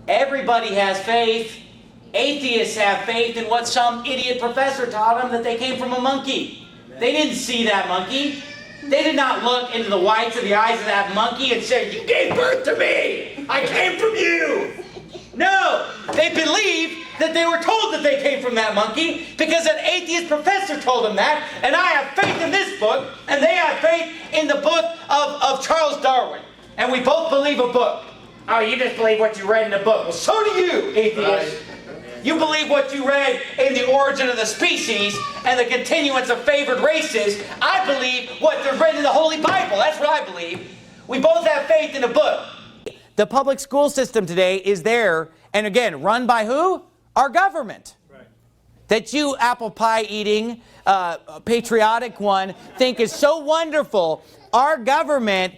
Everybody has faith. Atheists have faith in what some idiot professor taught them, that they came from a monkey. They didn't see that monkey. They did not look into the whites of the eyes of that monkey and say, "You gave birth to me! I came from you!" No! They believed that they were told that they came from that monkey because an atheist professor told them that, and I have faith in this book, and they have faith in the book of Charles Darwin. And we both believe a book. Oh, you just believe what you read in the book. Well, so do you, atheists. You believe what you read in The Origin of the Species and the continuance of favored races. I believe what they're read in the Holy Bible. That's what I believe. We both have faith in a book. The public school system today is there, and again, run by who? Our government. Right. That you apple pie eating, patriotic one, think is so wonderful. Our government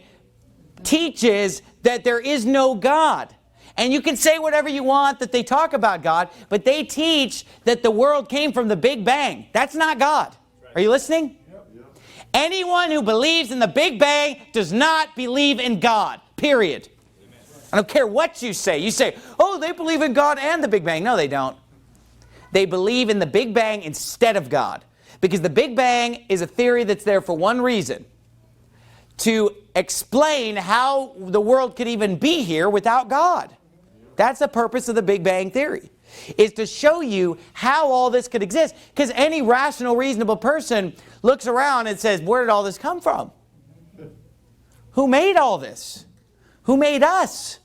teaches that there is no God. And you can say whatever you want that they talk about God, but they teach that the world came from the Big Bang. That's not God. Are you listening? Yep. Anyone who believes in the Big Bang does not believe in God. Period. Amen. I don't care what you say. You say, oh, they believe in God and the Big Bang. No, they don't. They believe in the Big Bang instead of God. Because the Big Bang is a theory that's there for one reason. To explain how the world could even be here without God. That's the purpose of the Big Bang Theory, is to show you how all this could exist. Because any rational, reasonable person looks around and says, where did all this come from? Who made all this? Who made us?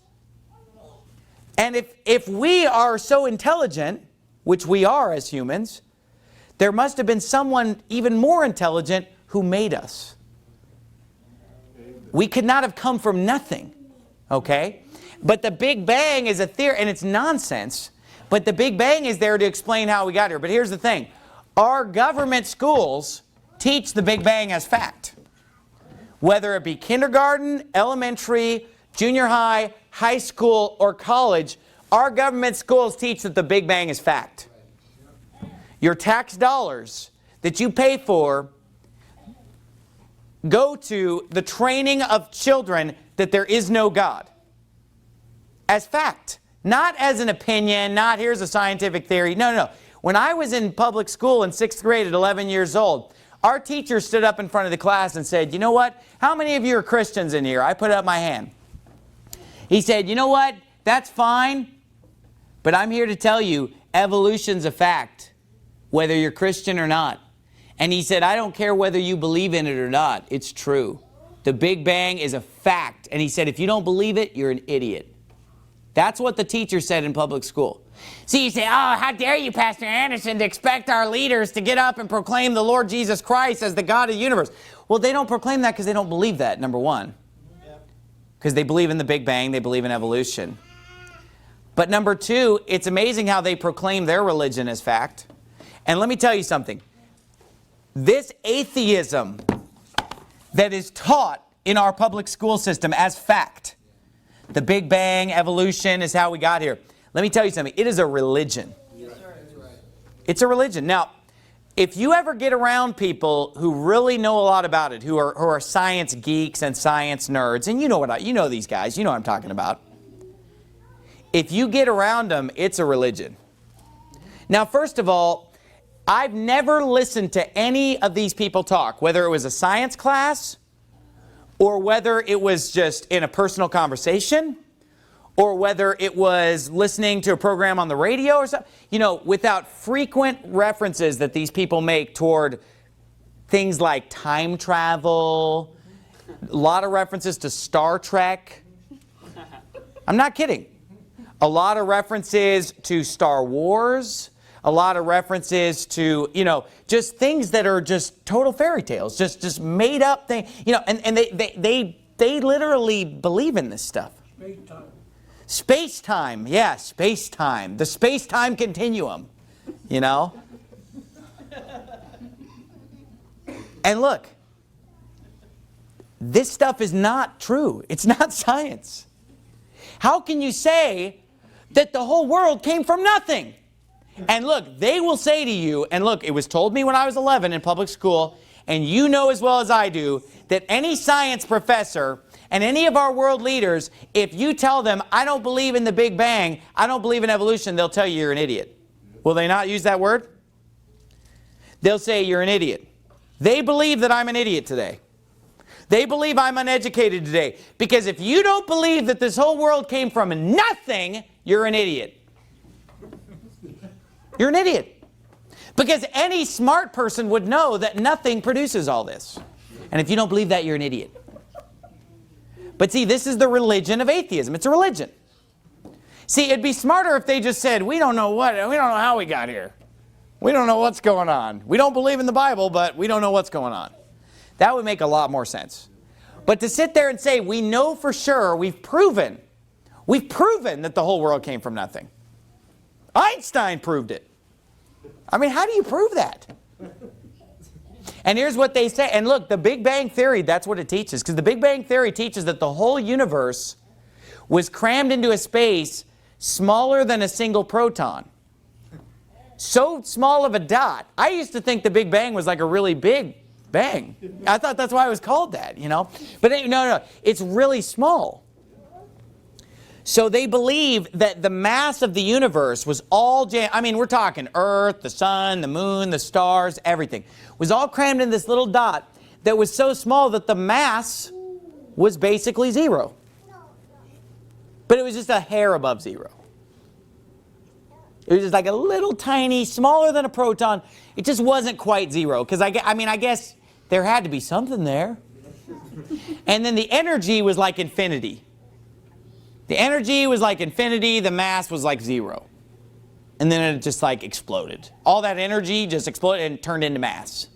And if we are so intelligent, which we are as humans, there must have been someone even more intelligent who made us. We could not have come from nothing, okay? But the Big Bang is a theory, and it's nonsense. But the Big Bang is there to explain how we got here. But here's the thing. Our government schools teach the Big Bang as fact. Whether it be kindergarten, elementary, junior high, high school, or college, our government schools teach that the Big Bang is fact. Your tax dollars that you pay for go to the training of children that there is no God. As fact. Not as an opinion, not here's a scientific theory. No, no, no. When I was in public school in 6th grade at 11 years old, our teacher stood up in front of the class and said, you know what? How many of you are Christians in here? I put up my hand. He said, you know what? That's fine, but I'm here to tell you evolution's a fact, whether you're Christian or not. And he said, I don't care whether you believe in it or not. It's true. The Big Bang is a fact. And he said, if you don't believe it, you're an idiot. That's what the teacher said in public school. See, you say, oh, how dare you, Pastor Anderson, to expect our leaders to get up and proclaim the Lord Jesus Christ as the God of the universe. Well, they don't proclaim that because they don't believe that, number one. Because they believe in the Big Bang, they believe in evolution. But number two, it's amazing how they proclaim their religion as fact. And let me tell you something. This atheism that is taught in our public school system as fact, the Big Bang, evolution is how we got here. Let me tell you something. It is a religion. Yes, sir. That's right. It's a religion. Now, if you ever get around people who really know a lot about it, who are science geeks and science nerds, and you know these guys, you know what I'm talking about. If you get around them, it's a religion. Now, first of all, I've never listened to any of these people talk, whether it was a science class, or whether it was just in a personal conversation, or whether it was listening to a program on the radio or something, you know, without frequent references that these people make toward things like time travel, a lot of references to Star Trek. I'm not kidding. A lot of references to Star Wars, a lot of references to, you know, just things that are just total fairy tales, just made up things, you know, and they literally believe in this stuff. Space-time. Space-time, yeah, space-time. The space-time continuum, you know. And look, this stuff is not true. It's not science. How can you say that the whole world came from nothing? And look, they will say to you, and look, it was told me when I was 11 in public school, And you know as well as I do that any science professor and any of our world leaders, if you tell them, I don't believe in the Big Bang, I don't believe in evolution, they'll tell you you're an idiot. Will they not use that word? They'll say you're an idiot. They believe that I'm an idiot today. They believe I'm uneducated today. Because if you don't believe that this whole world came from nothing, you're an idiot. You're an idiot. Because any smart person would know that nothing produces all this. And if you don't believe that, you're an idiot. But see, this is the religion of atheism. It's a religion. See, it'd be smarter if they just said, we don't know how we got here. We don't know what's going on. We don't believe in the Bible, but we don't know what's going on. That would make a lot more sense. But to sit there and say, we know for sure, we've proven that the whole world came from nothing. Einstein proved it. I mean, how do you prove that? And here's what they say. And look, the Big Bang Theory, that's what it teaches. Because the Big Bang Theory teaches that the whole universe was crammed into a space smaller than a single proton. So small of a dot. I used to think the Big Bang was like a really big bang. I thought that's why it was called that, you know. But no. It's really small. So they believe that the mass of the universe was all we're talking Earth, the sun, the moon, the stars, everything. Was all crammed in this little dot that was so small that the mass was basically zero. But it was just a hair above zero. It was just like a little tiny, smaller than a proton. It just wasn't quite zero. Because I guess there had to be something there. And then the energy was like infinity. The energy was like infinity. The mass was like zero. And then it just like exploded. All that energy just exploded and turned into mass.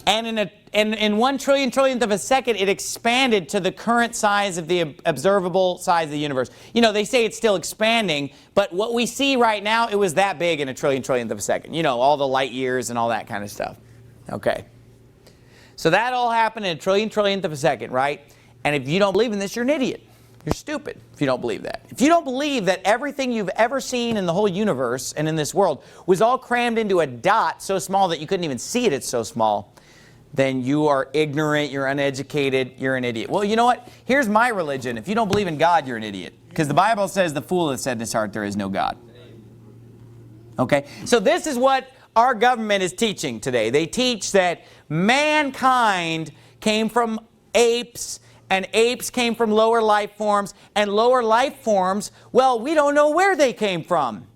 And in 1 trillion trillionth of a second, it expanded to the current size of the observable size of the universe. You know, they say it's still expanding, but what we see right now, it was that big in 1 trillion trillionth of a second. You know, all the light years and all that kind of stuff. Okay. So that all happened in 1 trillion trillionth of a second, right? And if you don't believe in this, you're an idiot. You're stupid if you don't believe that. If you don't believe that everything you've ever seen in the whole universe and in this world was all crammed into a dot so small that you couldn't even see it, it's so small, then you are ignorant, you're uneducated, you're an idiot. Well, you know what? Here's my religion. If you don't believe in God, you're an idiot. Because the Bible says the fool hath said in his heart there is no God. Okay? So this is what our government is teaching today. They teach that mankind came from apes, and apes came from lower life forms, and lower life forms, well, we don't know where they came from.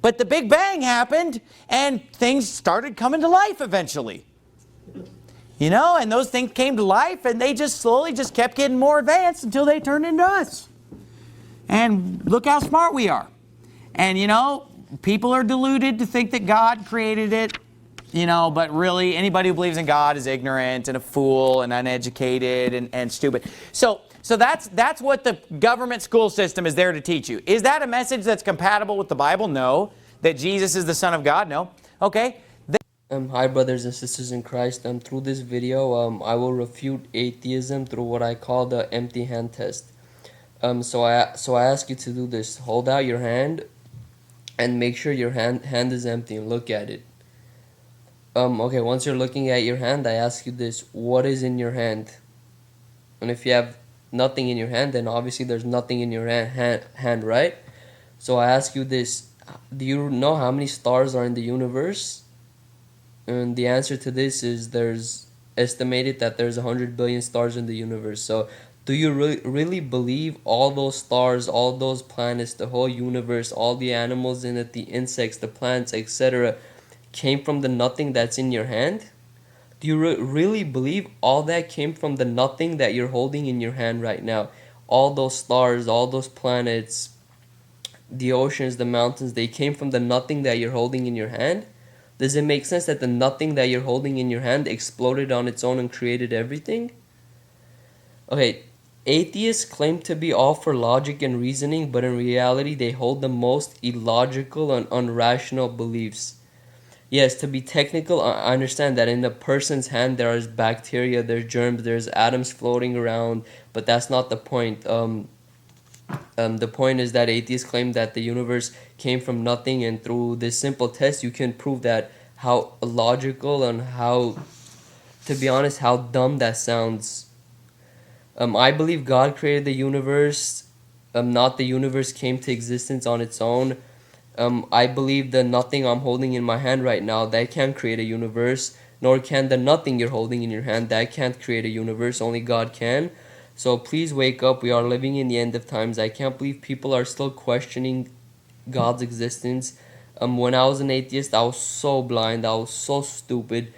But the Big Bang happened, and things started coming to life eventually. You know, and those things came to life, and they just slowly just kept getting more advanced until they turned into us. And look how smart we are. And, you know, people are deluded to think that God created it, you know, but really anybody who believes in God is ignorant and a fool and uneducated and stupid. So that's what the government school system is there to teach you. Is that a message that's compatible with the Bible? No. That Jesus is the Son of God? No. Okay. Hi brothers and sisters in Christ. Through this video, I will refute atheism through what I call the empty hand test. So I ask you to do this. Hold out your hand and make sure your hand is empty and look at it. Okay, once you're looking at your hand, I ask you this. What is in your hand? And if you have nothing in your hand, then obviously there's nothing in your hand, right? So I ask you this. Do you know how many stars are in the universe? And the answer to this is there's estimated that there's 100 billion stars in the universe. So do you really believe all those stars, all those planets, the whole universe, all the animals in it, the insects, the plants, etc. came from the nothing that's in your hand? Do you really believe all that came from the nothing that you're holding in your hand right now? All those stars, all those planets, the oceans, the mountains, they came from the nothing that you're holding in your hand? Does it make sense that the nothing that you're holding in your hand exploded on its own and created everything? Okay, atheists claim to be all for logic and reasoning, but in reality they hold the most illogical and unrational beliefs. Yes, to be technical, I understand that in a person's hand there is bacteria, there's germs, there's atoms floating around, but that's not the point. The point is that atheists claim that the universe came from nothing, and through this simple test you can prove that how illogical and how, to be honest, how dumb that sounds. I believe God created the universe. Not the universe came to existence on its own. I believe the nothing I'm holding in my hand right now, that can't create a universe, nor can the nothing you're holding in your hand, that can't create a universe, only God can. So please wake up, we are living in the end of times. I can't believe people are still questioning God's existence. When I was an atheist, I was so blind, I was so stupid.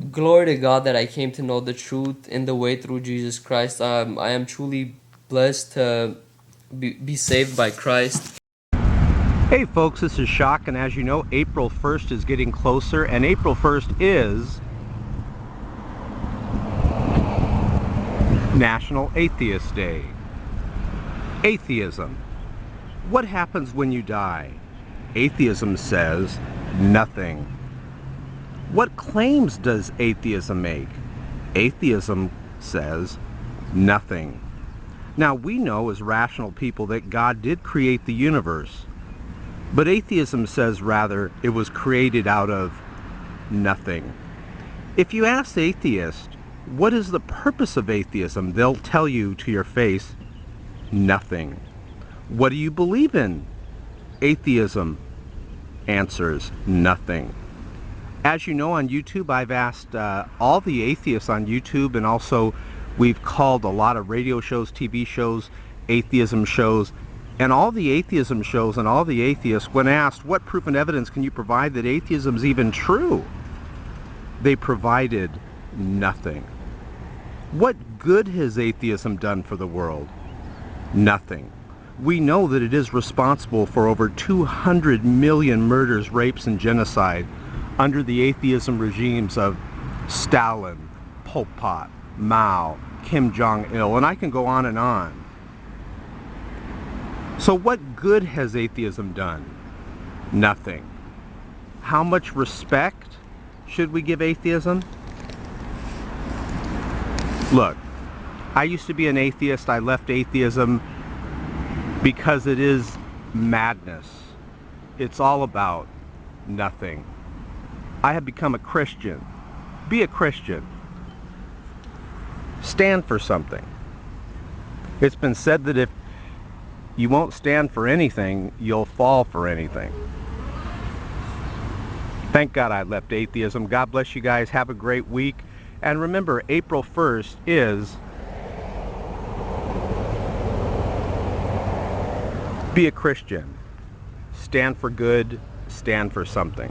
Glory to God that I came to know the truth in the way through Jesus Christ. I am truly blessed to be saved by Christ. Hey folks, this is Shock, and as you know, April 1st is getting closer, and April 1st is National Atheist Day. Atheism. What happens when you die? Atheism says nothing. What claims does atheism make? Atheism says nothing. Now, we know as rational people that God did create the universe. But atheism says rather it was created out of nothing. If you ask atheists, what is the purpose of atheism? They'll tell you to your face, nothing. What do you believe in? Atheism answers nothing. As you know, on YouTube, I've asked all the atheists on YouTube, and also we've called a lot of radio shows, TV shows, atheism shows, and all the atheism shows and all the atheists, when asked, what proof and evidence can you provide that atheism is even true? They provided nothing. What good has atheism done for the world? Nothing. We know that it is responsible for over 200 million murders, rapes, and genocide under the atheism regimes of Stalin, Pol Pot, Mao, Kim Jong-il, and I can go on and on. So what good has atheism done? Nothing. How much respect should we give atheism? Look, I used to be an atheist. I left atheism because it is madness. It's all about nothing. I have become a Christian. Be a Christian. Stand for something. It's been said that if you won't stand for anything, you'll fall for anything. Thank God I left atheism. God bless you guys. Have a great week. And remember, April 1st is be a Christian. Stand for good. Stand for something.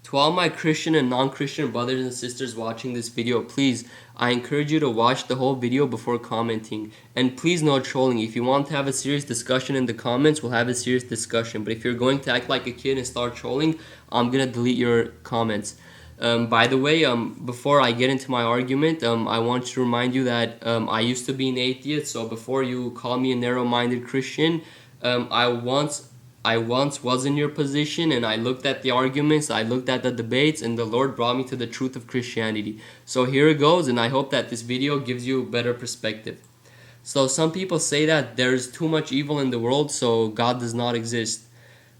To all my Christian and non-Christian brothers and sisters watching this video, please, I encourage you to watch the whole video before commenting. And please, no trolling. If you want to have a serious discussion in the comments, we'll have a serious discussion. But if you're going to act like a kid and start trolling, I'm going to delete your comments. By the way, before I get into my argument, I want to remind you that I used to be an atheist. So before you call me a narrow-minded Christian, I once was in your position, and I looked at the arguments, I looked at the debates, and the Lord brought me to the truth of Christianity. So here it goes, and I hope that this video gives you a better perspective. So some people say that there's too much evil in the world, so God does not exist.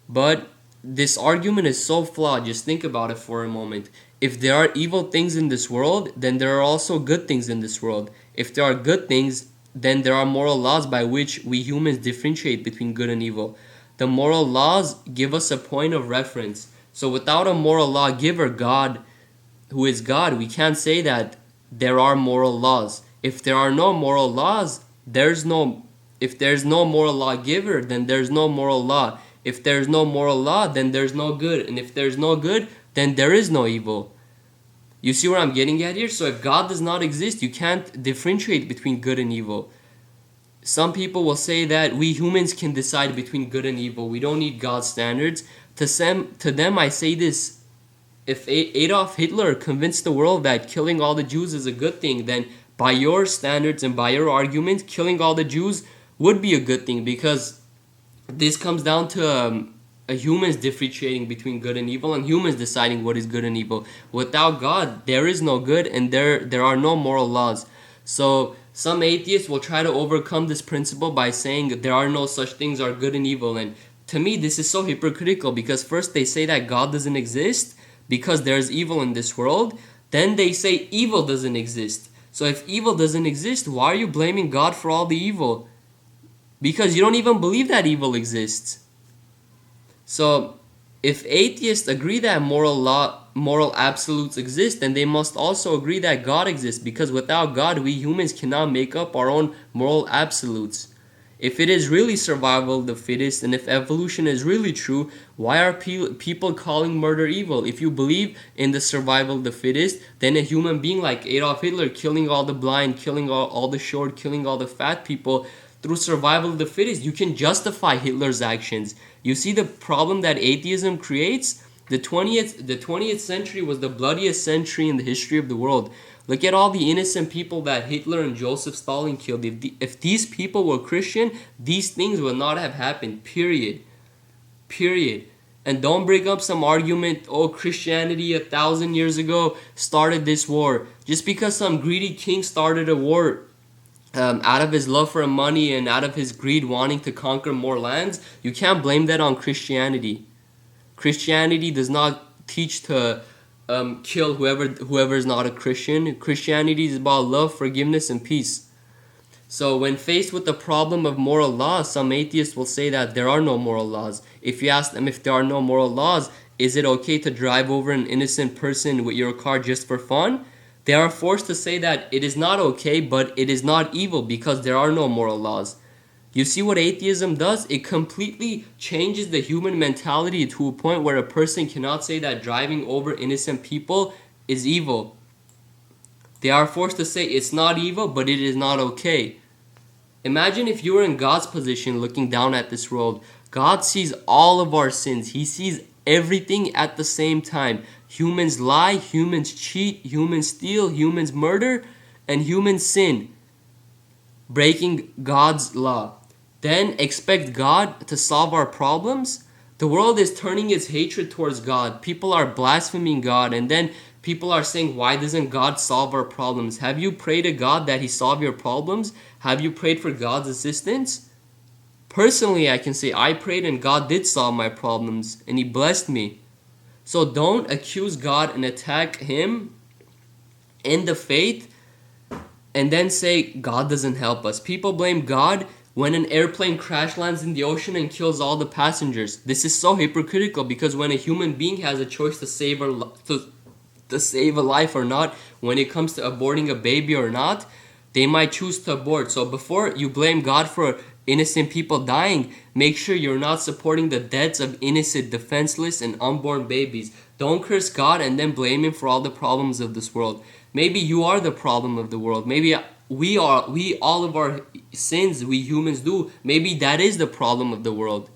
But this argument is so flawed. Just think about it for a moment. If there are evil things in this world, then there are also good things in this world. If there are good things, then there are moral laws by which we humans differentiate between good and evil. The moral laws give us a point of reference. So without a moral lawgiver, God, who is God, we can't say that there are moral laws. If there are no moral laws, if there's no moral lawgiver, then there's no moral law. If there's no moral law, then there's no good. And if there's no good, then there is no evil. You see where I'm getting at here? So if God does not exist, you can't differentiate between good and evil. Some people will say that we humans can decide between good and evil. We don't need God's standards. To them, I say this. If Adolf Hitler convinced the world that killing all the Jews is a good thing, then by your standards and by your argument, killing all the Jews would be a good thing, because this comes down to humans differentiating between good and evil, and humans deciding what is good and evil. Without God, there is no good, and there are no moral laws. So some atheists will try to overcome this principle by saying there are no such things as good and evil. And to me, this is so hypocritical, because first they say that God doesn't exist, because there's evil in this world, then they say evil doesn't exist. So if evil doesn't exist, why are you blaming God for all the evil? Because you don't even believe that evil exists. So if atheists agree that moral absolutes exist, then they must also agree that God exists, because without God, we humans cannot make up our own moral absolutes. If it is really survival of the fittest, and if evolution is really true, why are people calling murder evil? If you believe in the survival of the fittest, then a human being like Adolf Hitler killing all the blind, killing all the short, killing all the fat people through survival of the fittest, you can justify Hitler's actions. You see the problem that atheism creates? The 20th century was the bloodiest century in the history of the world. Look at all the innocent people that Hitler and Joseph Stalin killed. If these people were Christian, these things would not have happened. Period. And don't bring up some argument, oh, Christianity 1,000 years ago started this war. Just because some greedy king started a war out of his love for money and out of his greed wanting to conquer more lands, you can't blame that on Christianity. Christianity does not teach to kill whoever is not a Christian. Christianity is about love, forgiveness, and peace. So when faced with the problem of moral laws, some atheists will say that there are no moral laws. If you ask them if there are no moral laws, is it okay to drive over an innocent person with your car just for fun? They are forced to say that it is not okay, but it is not evil because there are no moral laws. You see what atheism does? It completely changes the human mentality to a point where a person cannot say that driving over innocent people is evil. They are forced to say it's not evil, but it is not okay. Imagine if you were in God's position looking down at this world. God sees all of our sins. He sees everything at the same time. Humans lie, humans cheat, humans steal, humans murder, and humans sin, breaking God's law. Then expect God to solve our problems? The world is turning its hatred towards God. People are blaspheming God, and then people are saying, why doesn't God solve our problems? Have you prayed to God that He solve your problems? Have you prayed for God's assistance? Personally, I can say I prayed and God did solve my problems, and He blessed me. So don't accuse God and attack Him in the faith and then say God doesn't help us. People blame God when an airplane crash lands in the ocean and kills all the passengers. This is so hypocritical, because when a human being has a choice to save a life or not, when it comes to aborting a baby or not, they might choose to abort. So before you blame God for innocent people dying, make sure you're not supporting the deaths of innocent, defenseless, and unborn babies. Don't curse God and then blame Him for all the problems of this world. Maybe you are the problem of the world. Maybe we all of our sins we humans do, maybe that is the problem of the world.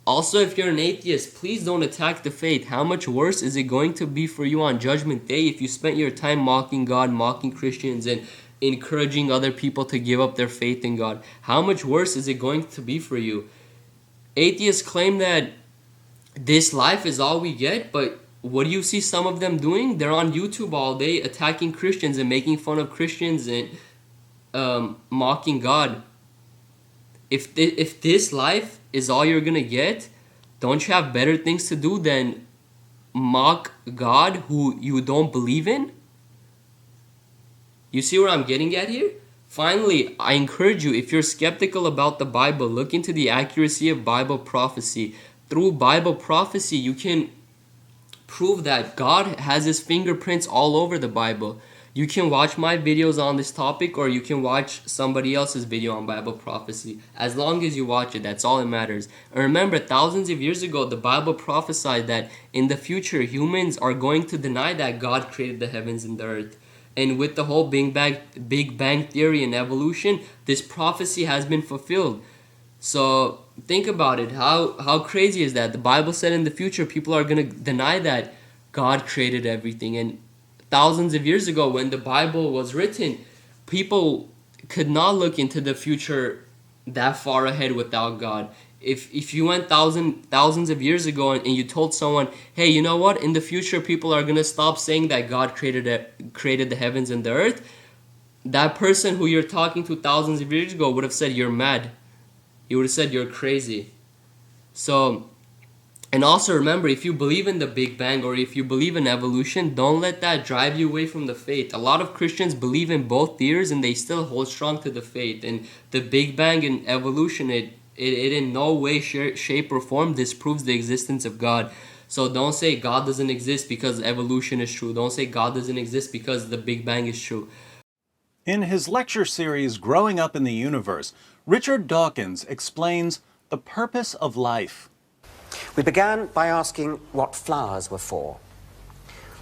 Also, if you're an atheist, please don't attack the faith. How much worse is it going to be for you on Judgment Day if you spent your time mocking God, mocking Christians, and encouraging other people to give up their faith in God? How much worse is it going to be for you? Atheists claim that this life is all we get, but what do you see some of them doing? They're on YouTube all day attacking Christians and making fun of Christians and mocking God. If this life is all you're gonna get, don't you have better things to do than mock God who you don't believe in? You see where I'm getting at here? Finally, I encourage you, if you're skeptical about the Bible, look into the accuracy of Bible prophecy. Through Bible prophecy, you can prove that God has His fingerprints all over the Bible. You can watch my videos on this topic, or you can watch somebody else's video on Bible prophecy. As long as you watch it, that's all that matters. And remember, thousands of years ago, the Bible prophesied that in the future, humans are going to deny that God created the heavens and the earth. And with the whole Big Bang Theory and evolution, this prophecy has been fulfilled. So think about it. How crazy is that? The Bible said in the future people are going to deny that God created everything. And thousands of years ago when the Bible was written, people could not look into the future that far ahead without God. If you went thousands of years ago and you told someone, hey, you know what? In the future people are going to stop saying that God created the heavens and the earth. That person who you're talking to thousands of years ago would have said, you're mad. He would have said, you're crazy. So And also remember, if you believe in the Big Bang or if you believe in evolution, don't let that drive you away from the faith. A lot of Christians believe in both theories and they still hold strong to the faith. And the Big Bang and evolution, it in no way, shape, or form disproves the existence of God. So don't say God doesn't exist because evolution is true. Don't say God doesn't exist because the Big Bang is true. In his lecture series, Growing Up in the Universe, Richard Dawkins explains the purpose of life. We began by asking what flowers were for.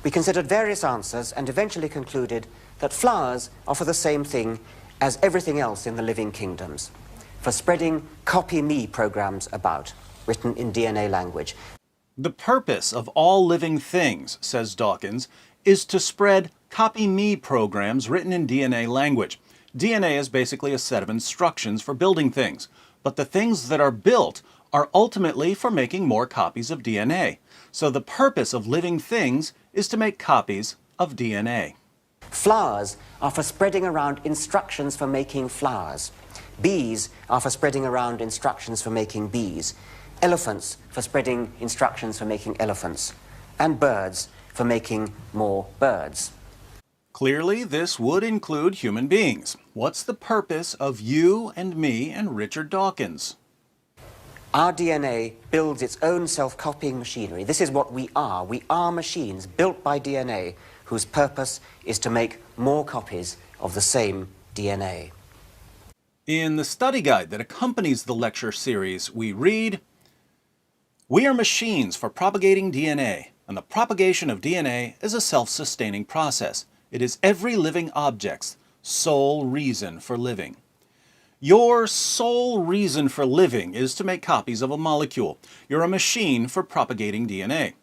We considered various answers and eventually concluded that flowers are for the same thing as everything else in the living kingdoms, for spreading copy me programs about, written in DNA language. The purpose of all living things, says Dawkins, is to spread copy me programs written in DNA language. DNA is basically a set of instructions for building things, but the things that are built are ultimately for making more copies of DNA. So the purpose of living things is to make copies of DNA. Flowers are for spreading around instructions for making flowers. Bees are for spreading around instructions for making bees. Elephants for spreading instructions for making elephants. And birds for making more birds. Clearly, this would include human beings. What's the purpose of you and me and Richard Dawkins? Our DNA builds its own self-copying machinery. This is what we are. We are machines built by DNA whose purpose is to make more copies of the same DNA. In the study guide that accompanies the lecture series, we read, "We are machines for propagating DNA, and the propagation of DNA is a self-sustaining process. It is every living object's sole reason for living." Your sole reason for living is to make copies of a molecule. You're a machine for propagating DNA.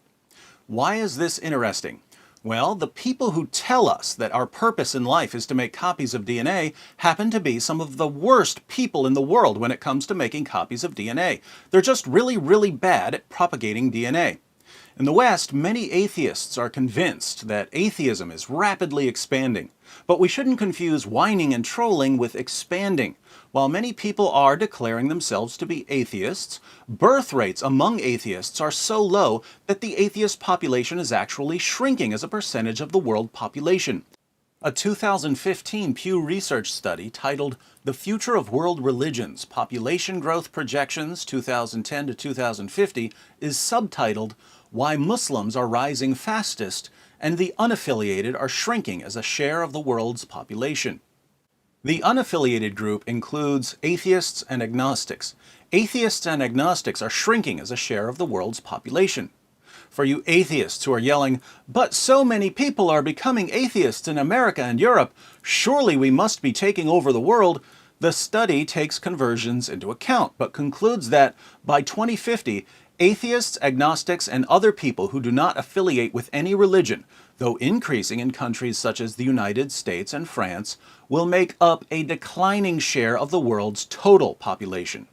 Why is this interesting? Well, the people who tell us that our purpose in life is to make copies of DNA happen to be some of the worst people in the world when it comes to making copies of DNA. They're just really, really bad at propagating DNA. In the West, many atheists are convinced that atheism is rapidly expanding. But we shouldn't confuse whining and trolling with expanding. While many people are declaring themselves to be atheists, birth rates among atheists are so low that the atheist population is actually shrinking as a percentage of the world population. A 2015 Pew Research study titled The Future of World Religions, Population Growth Projections 2010 to 2050 is subtitled Why Muslims Are Rising Fastest and the Unaffiliated Are Shrinking as a Share of the World's Population. The unaffiliated group includes atheists and agnostics. Atheists and agnostics are shrinking as a share of the world's population. For you atheists who are yelling, "But so many people are becoming atheists in America and Europe, surely we must be taking over the world," the study takes conversions into account, but concludes that by 2050, atheists, agnostics, and other people who do not affiliate with any religion, though increasing in countries such as the United States and France, will make up a declining share of the world's total population.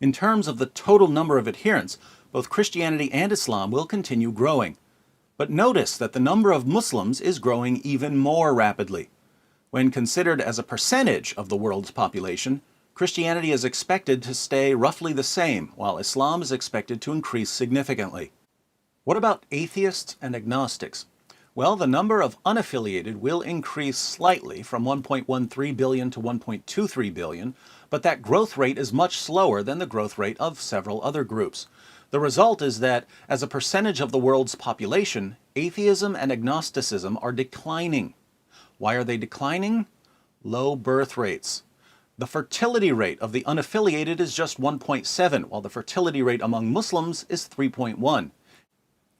In terms of the total number of adherents, both Christianity and Islam will continue growing. But notice that the number of Muslims is growing even more rapidly. When considered as a percentage of the world's population, Christianity is expected to stay roughly the same, while Islam is expected to increase significantly. What about atheists and agnostics? Well, the number of unaffiliated will increase slightly from 1.13 billion to 1.23 billion, but that growth rate is much slower than the growth rate of several other groups. The result is that, as a percentage of the world's population, atheism and agnosticism are declining. Why are they declining? Low birth rates. The fertility rate of the unaffiliated is just 1.7, while the fertility rate among Muslims is 3.1.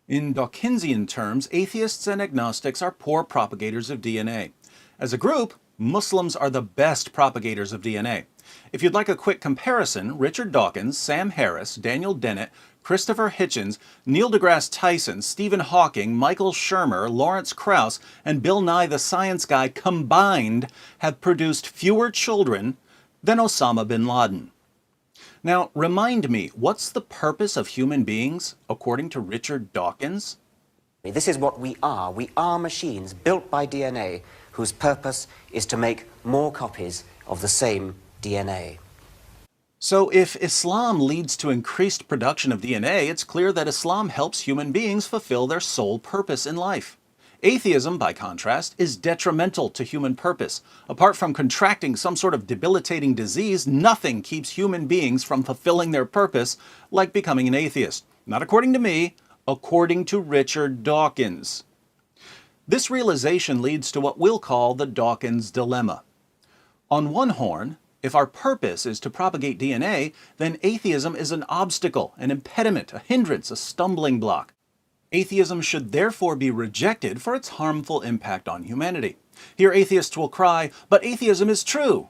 In Dawkinsian terms, atheists and agnostics are poor propagators of DNA. As a group, Muslims are the best propagators of DNA. If you'd like a quick comparison, Richard Dawkins, Sam Harris, Daniel Dennett, Christopher Hitchens, Neil deGrasse Tyson, Stephen Hawking, Michael Shermer, Lawrence Krauss, and Bill Nye the Science Guy combined have produced fewer children than Osama bin Laden. Now, remind me, what's the purpose of human beings, according to Richard Dawkins? This is what we are. We are machines built by DNA whose purpose is to make more copies of the same DNA. So if Islam leads to increased production of DNA, it's clear that Islam helps human beings fulfill their sole purpose in life. Atheism, by contrast, is detrimental to human purpose. Apart from contracting some sort of debilitating disease, nothing keeps human beings from fulfilling their purpose, like becoming an atheist. Not according to me, according to Richard Dawkins. This realization leads to what we'll call the Dawkins dilemma. On one horn, if our purpose is to propagate DNA, then atheism is an obstacle, an impediment, a hindrance, a stumbling block. Atheism should therefore be rejected for its harmful impact on humanity. Here atheists will cry, "But atheism is true."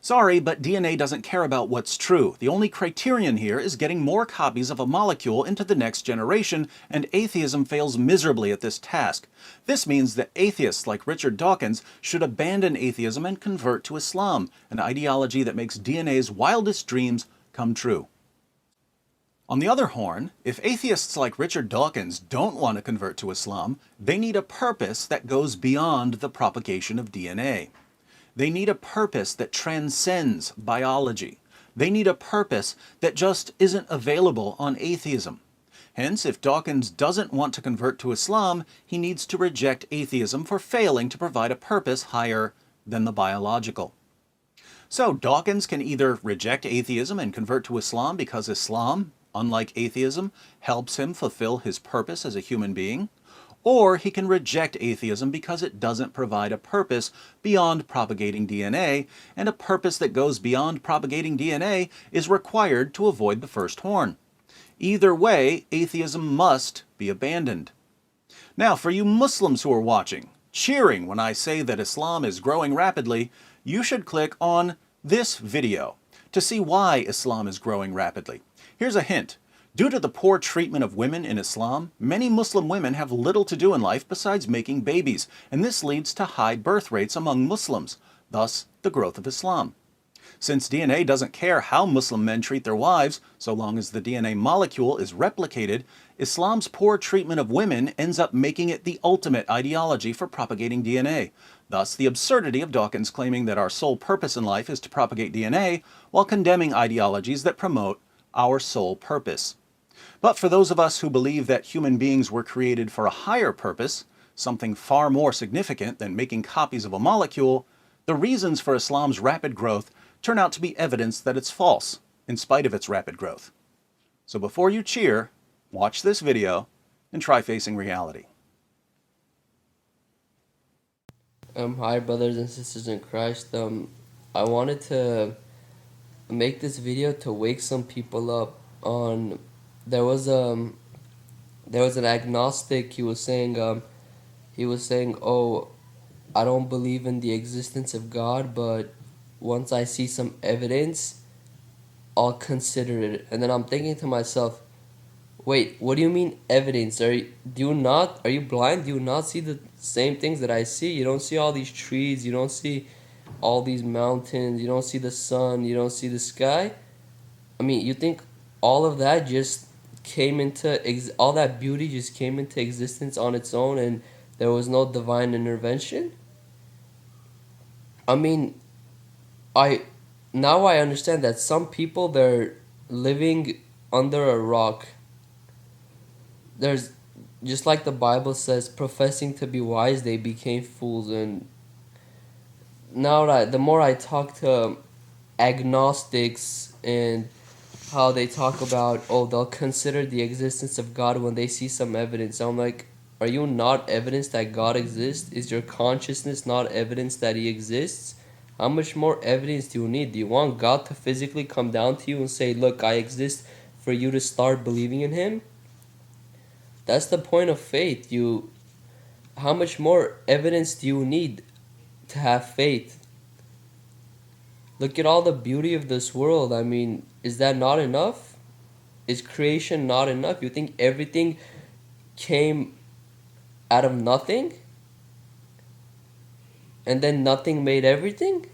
Sorry, but DNA doesn't care about what's true. The only criterion here is getting more copies of a molecule into the next generation, and atheism fails miserably at this task. This means that atheists like Richard Dawkins should abandon atheism and convert to Islam, an ideology that makes DNA's wildest dreams come true. On the other horn, if atheists like Richard Dawkins don't want to convert to Islam, they need a purpose that goes beyond the propagation of DNA. They need a purpose that transcends biology. They need a purpose that just isn't available on atheism. Hence, if Dawkins doesn't want to convert to Islam, he needs to reject atheism for failing to provide a purpose higher than the biological. So Dawkins can either reject atheism and convert to Islam because Islam, unlike atheism, helps him fulfill his purpose as a human being, or he can reject atheism because it doesn't provide a purpose beyond propagating DNA, and a purpose that goes beyond propagating DNA is required to avoid the first horn. Either way, atheism must be abandoned. Now, for you Muslims who are watching, cheering when I say that Islam is growing rapidly, you should click on this video to see why Islam is growing rapidly. Here's a hint. Due to the poor treatment of women in Islam, many Muslim women have little to do in life besides making babies, and this leads to high birth rates among Muslims, thus the growth of Islam. Since DNA doesn't care how Muslim men treat their wives, so long as the DNA molecule is replicated, Islam's poor treatment of women ends up making it the ultimate ideology for propagating DNA. Thus, the absurdity of Dawkins claiming that our sole purpose in life is to propagate DNA, while condemning ideologies that promote our sole purpose. But for those of us who believe that human beings were created for a higher purpose, something far more significant than making copies of a molecule, the reasons for Islam's rapid growth turn out to be evidence that it's false, in spite of its rapid growth. So before you cheer, watch this video and try facing reality. Hi brothers and sisters in Christ. I wanted to make this video to wake some people up on. There was an agnostic. He was saying, "Oh, I don't believe in the existence of God, but once I see some evidence, I'll consider it." And then I'm thinking to myself, wait, what do you mean evidence? Are you blind? Do you not see the same things that I see? You don't see all these trees, you don't see all these mountains, you don't see the sun, you don't see the sky? I mean, you think all of that just all that beauty just came into existence on its own and there was no divine intervention? I mean, now I understand that some people, they're living under a rock. There's, just like the Bible says, professing to be wise, they became fools. And now the more I talk to agnostics and how they talk about, oh, they'll consider the existence of God when they see some evidence, I'm like, are you not evidence that God exists? Is your consciousness not evidence that He exists? How much more evidence do you need? Do you want God to physically come down to you and say, look, I exist, for you to start believing in Him? That's the point of faith. How much more evidence do you need to have faith? Look at all the beauty of this world. I mean, is that not enough? Is creation not enough? You think everything came out of nothing? And then nothing made everything?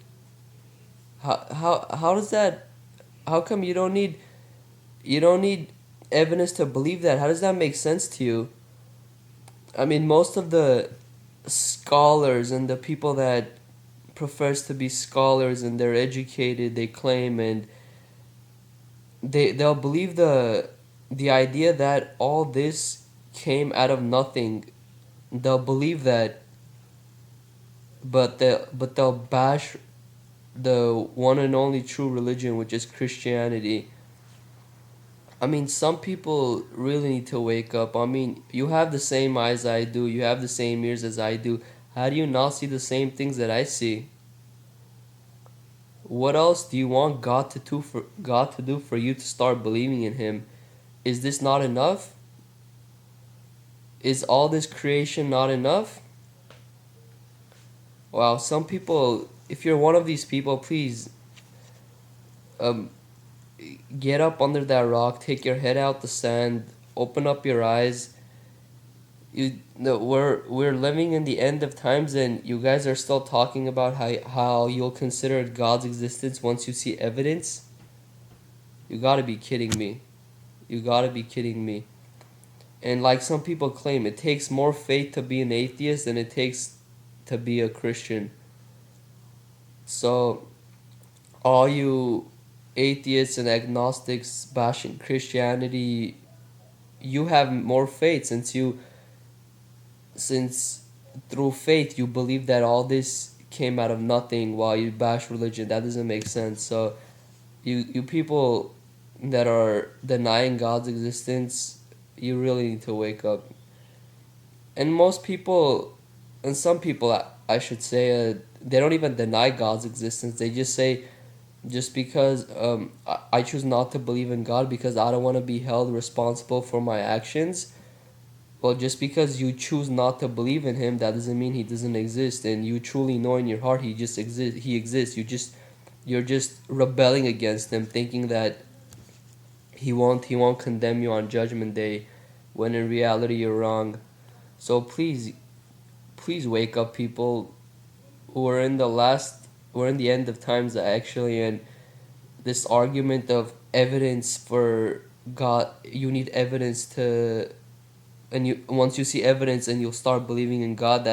How does that, how come you don't need evidence to believe that? How does that make sense to you? I mean, most of the scholars and the people that profess to be scholars and they're educated, they claim, and they'll believe the idea that all this came out of nothing. They'll believe that, but they'll bash the one and only true religion, which is Christianity. I mean, some people really need to wake up. I mean, you have the same eyes I do, you have the same ears as I do. How do you not see the same things that I see? What else do you want God to do for you to start believing in him? Is this not enough? Is all this creation not enough? Wow, some people, if you're one of these people, please get up under that rock, take your head out the sand, open up your eyes. We're living in the end of times, and you guys are still talking about how you'll consider God's existence once you see evidence. You gotta be kidding me. You gotta be kidding me. And like some people claim, it takes more faith to be an atheist than it takes to be a Christian. So, all you atheists and agnostics bashing Christianity, you have more faith since through faith you believe that all this came out of nothing while you bash religion. That doesn't make sense. So you people that are denying God's existence, you really need to wake up. And most people, and some people I should say, they don't even deny God's existence. They just say, just because I choose not to believe in God because I don't want to be held responsible for my actions. Well, just because you choose not to believe in him, that doesn't mean he doesn't exist. And you truly know in your heart he just exists. He exists. You're just rebelling against him, thinking that he won't condemn you on Judgment Day, when in reality you're wrong. So please wake up, people. We're in the end of times actually, and this argument of evidence for God, you need evidence to. And once you see evidence and you'll start believing in God,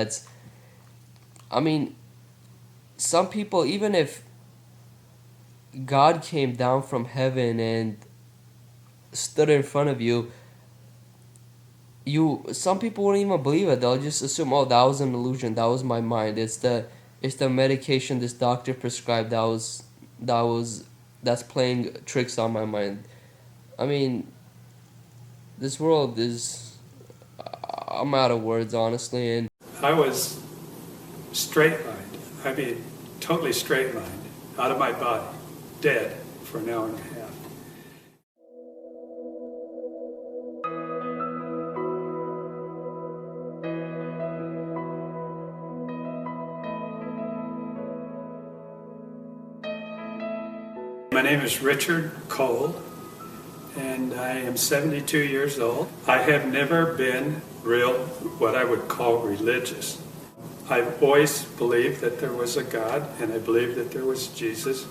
I mean, some people, even if God came down from heaven and stood in front of you, some people wouldn't even believe it. They'll just assume, oh, that was an illusion, that was my mind, it's the medication this doctor prescribed that's playing tricks on my mind. I mean, this world is, I'm out of words, honestly. And I was straight-lined. I mean, totally straight-lined, out of my body, dead for an hour and a half. My name is Richard Cole, and I am 72 years old. I have never been what I would call religious. I've always believed that there was a God, and I believed that there was Jesus,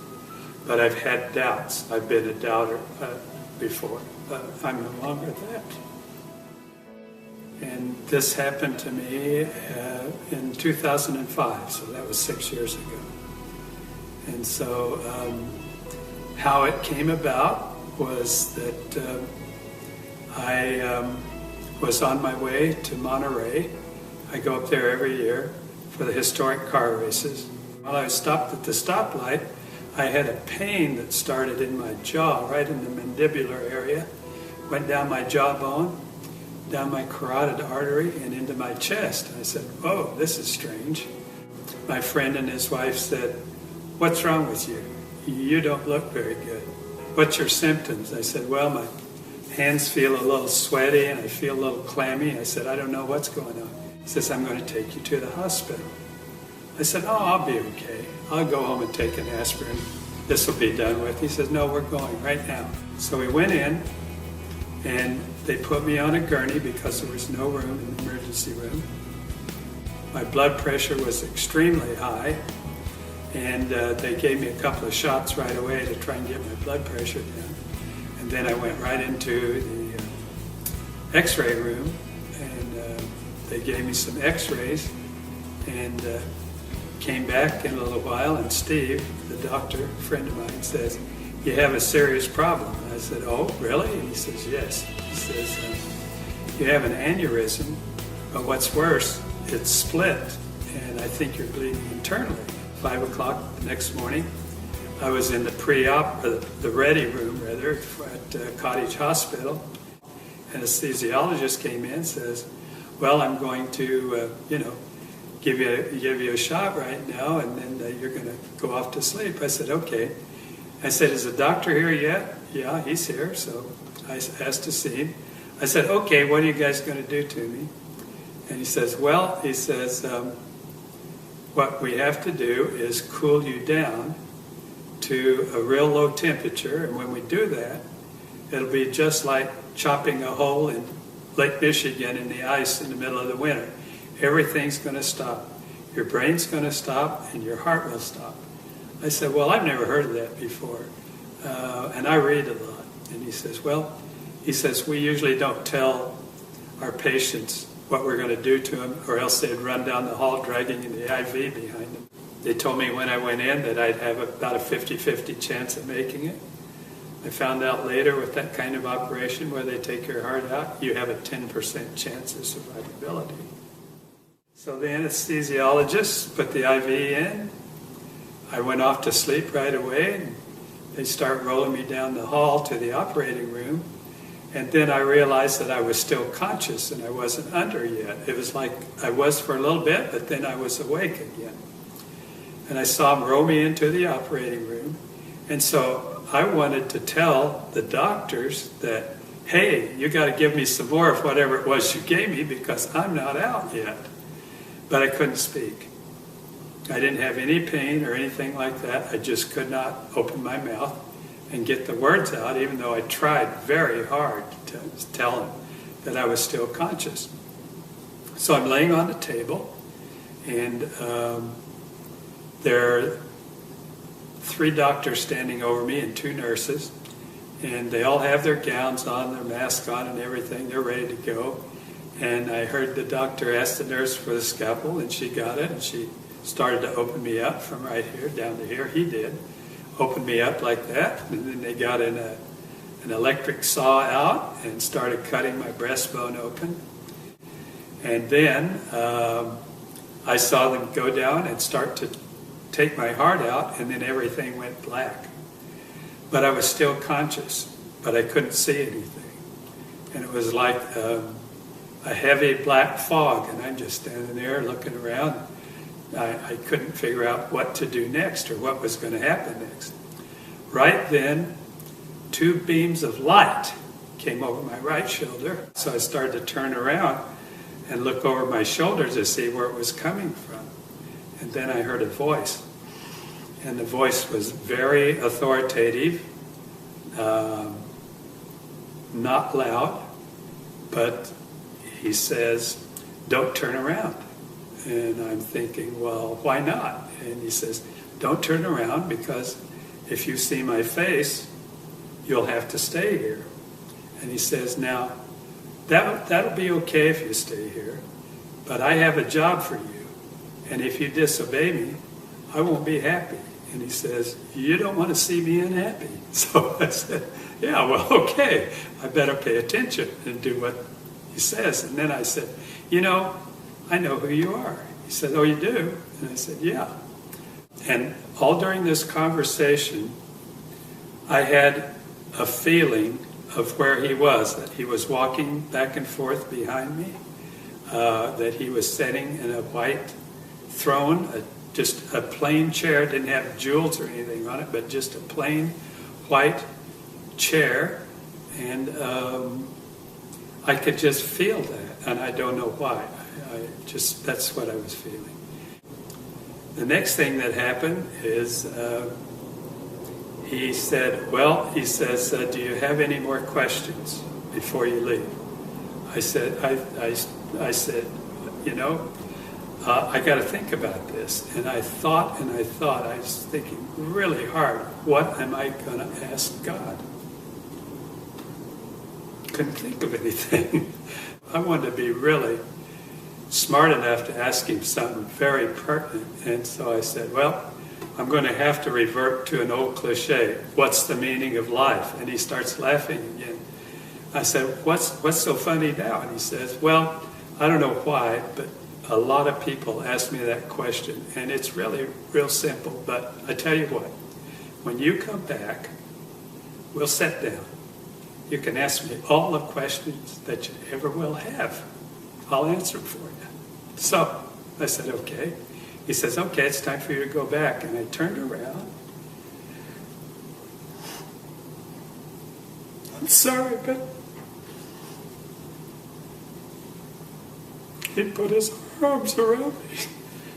but I've had doubts. I've been a doubter before, but I'm no longer that. And this happened to me in 2005, so that was 6 years ago. And so how it came about was that I was on my way to Monterey. I go up there every year for the historic car races. While I was stopped at the stoplight, I had a pain that started in my jaw, right in the mandibular area, went down my jawbone, down my carotid artery, and into my chest. I said, "Oh, this is strange." My friend and his wife said, "What's wrong with you? You don't look very good. What's your symptoms?" I said, "Well, my hands feel a little sweaty and I feel a little clammy." I said, "I don't know what's going on." He says, "I'm going to take you to the hospital." I said, "Oh, I'll be okay. I'll go home and take an aspirin. This will be done with." He says, "No, we're going right now." So we went in and they put me on a gurney because there was no room in the emergency room. My blood pressure was extremely high, and they gave me a couple of shots right away to try and get my blood pressure down. And then I went right into the x-ray room, and they gave me some x-rays, and came back in a little while, and Steve, the doctor, a friend of mine, says, "You have a serious problem." And I said, oh, really? And he says, yes. He says, you have an aneurysm, but what's worse, it's split, and I think you're bleeding internally. 5 o'clock the next morning, I was in the pre-op, or the ready room rather, at Cottage Hospital. Anesthesiologist came in and says, well, I'm going to, give you a shot right now, and then you're going to go off to sleep. I said, okay. I said, is the doctor here yet? Yeah, he's here. So I asked to see him. I said, okay, what are you guys going to do to me? And he says, well, what we have to do is cool you down to a real low temperature. And when we do that, it'll be just like chopping a hole in Lake Michigan in the ice in the middle of the winter. Everything's going to stop. Your brain's going to stop and your heart will stop. I said, well, I've never heard of that before. And I read a lot. And he says, we usually don't tell our patients what we're going to do to them, or else they'd run down the hall dragging the IV behind them. They told me when I went in that I'd have about a 50-50 chance of making it. I found out later with that kind of operation where they take your heart out, you have a 10% chance of survivability. So the anesthesiologist put the IV in. I went off to sleep right away, and they start rolling me down the hall to the operating room. And then I realized that I was still conscious and I wasn't under yet. It was like I was for a little bit, but then I was awake again. And I saw them roll me into the operating room. And so I wanted to tell the doctors that, hey, you got to give me some more of whatever it was you gave me because I'm not out yet. But I couldn't speak. I didn't have any pain or anything like that. I just could not open my mouth and get the words out, even though I tried very hard to tell them that I was still conscious. So I'm laying on the table, and there are 3 doctors standing over me and 2 nurses, and they all have their gowns on, their masks on and everything. They're ready to go. And I heard the doctor ask the nurse for the scalpel, and she got it, and she started to open me up from right here down to here. He did. Opened me up like that, and then they got an electric saw out and started cutting my breastbone open. And then I saw them go down and start to take my heart out, and then everything went black. But I was still conscious, but I couldn't see anything. And it was like a heavy black fog, and I'm just standing there looking around. I couldn't figure out what to do next or what was going to happen next. Right then, 2 beams of light came over my right shoulder. So I started to turn around and look over my shoulder to see where it was coming from. And then I heard a voice. And the voice was very authoritative, not loud, but he says, don't turn around. And I'm thinking, well, why not? And he says, don't turn around because if you see my face, you'll have to stay here. And he says, now, that'll be okay if you stay here, but I have a job for you. And if you disobey me, I won't be happy. And he says, you don't want to see me unhappy. So I said, yeah, well, okay. I better pay attention and do what he says. And then I said, I know who you are. He said, oh, you do? And I said, yeah. And all during this conversation, I had a feeling of where he was, that he was walking back and forth behind me, that he was sitting in a white throne, just a plain chair, didn't have jewels or anything on it, but just a plain white chair. And I could just feel that, and I don't know why. That's what I was feeling. The next thing that happened is he said, do you have any more questions before you leave? I said, I got to think about this. And I thought, I was thinking really hard, what am I going to ask God? Couldn't think of anything. I wanted to be really smart enough to ask him something very pertinent. And so I said, well, I'm going to have to revert to an old cliche. What's the meaning of life? And he starts laughing again. I said, what's so funny now? And he says, well, I don't know why, but a lot of people ask me that question, and it's really real simple. But I tell you what, when you come back, we'll sit down. You can ask me all the questions that you ever will have. I'll answer them for you. So I said, okay. He says, okay, it's time for you to go back. And I turned around. I'm sorry, but he put his arms around me.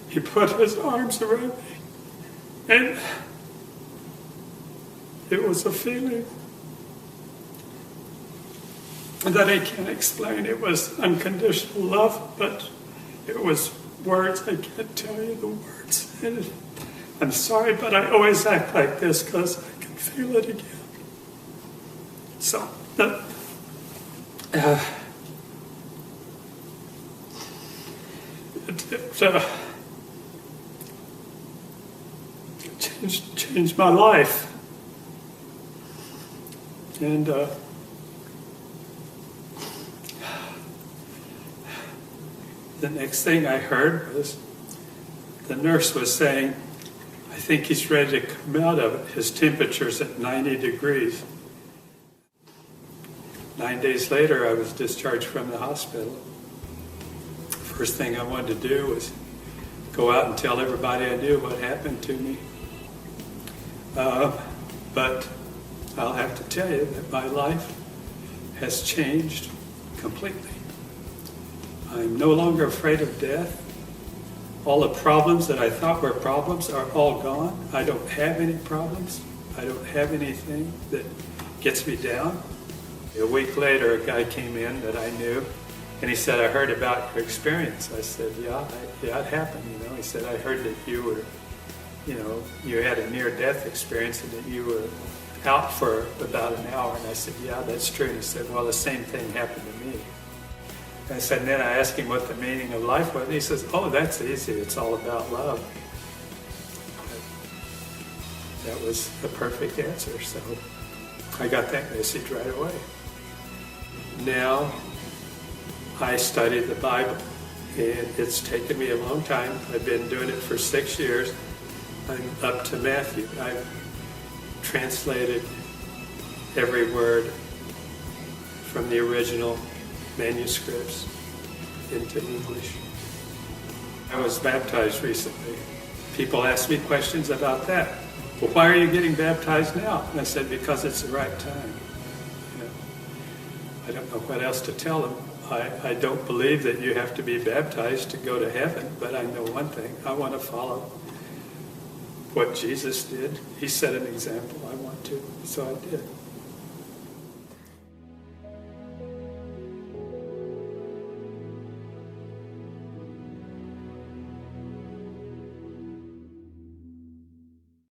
He put his arms around me. And it was a feeling that I can't explain. It was unconditional love, but it was words. I can't tell you the words. And I'm sorry, but I always act like this because I can feel it again. So, it changed my life. And the next thing I heard was the nurse was saying, I think he's ready to come out of it. His temperature's at 90 degrees. 9 days later, I was discharged from the hospital. First thing I wanted to do was go out and tell everybody I knew what happened to me. But I'll have to tell you that my life has changed completely. I'm no longer afraid of death. All the problems that I thought were problems are all gone. I don't have any problems. I don't have anything that gets me down. A week later, a guy came in that I knew, and he said, I heard about your experience. I said, yeah, it happened, He said, I heard that you were, you had a near-death experience and that you were out for about an hour. And I said, yeah, that's true. And he said, well, the same thing happened to me. I said, and then I asked him what the meaning of life was. He says, oh, that's easy. It's all about love. That was the perfect answer. So I got that message right away. Now I study the Bible, and it's taken me a long time. I've been doing it for 6 years. I'm up to Matthew. I've translated every word from the original manuscripts into English. I was baptized recently. People ask me questions about that. Well, why are you getting baptized now? And I said, because it's the right time. I don't know what else to tell them. I don't believe that you have to be baptized to go to heaven, but I know one thing. I want to follow what Jesus did. He set an example. I want to, so I did.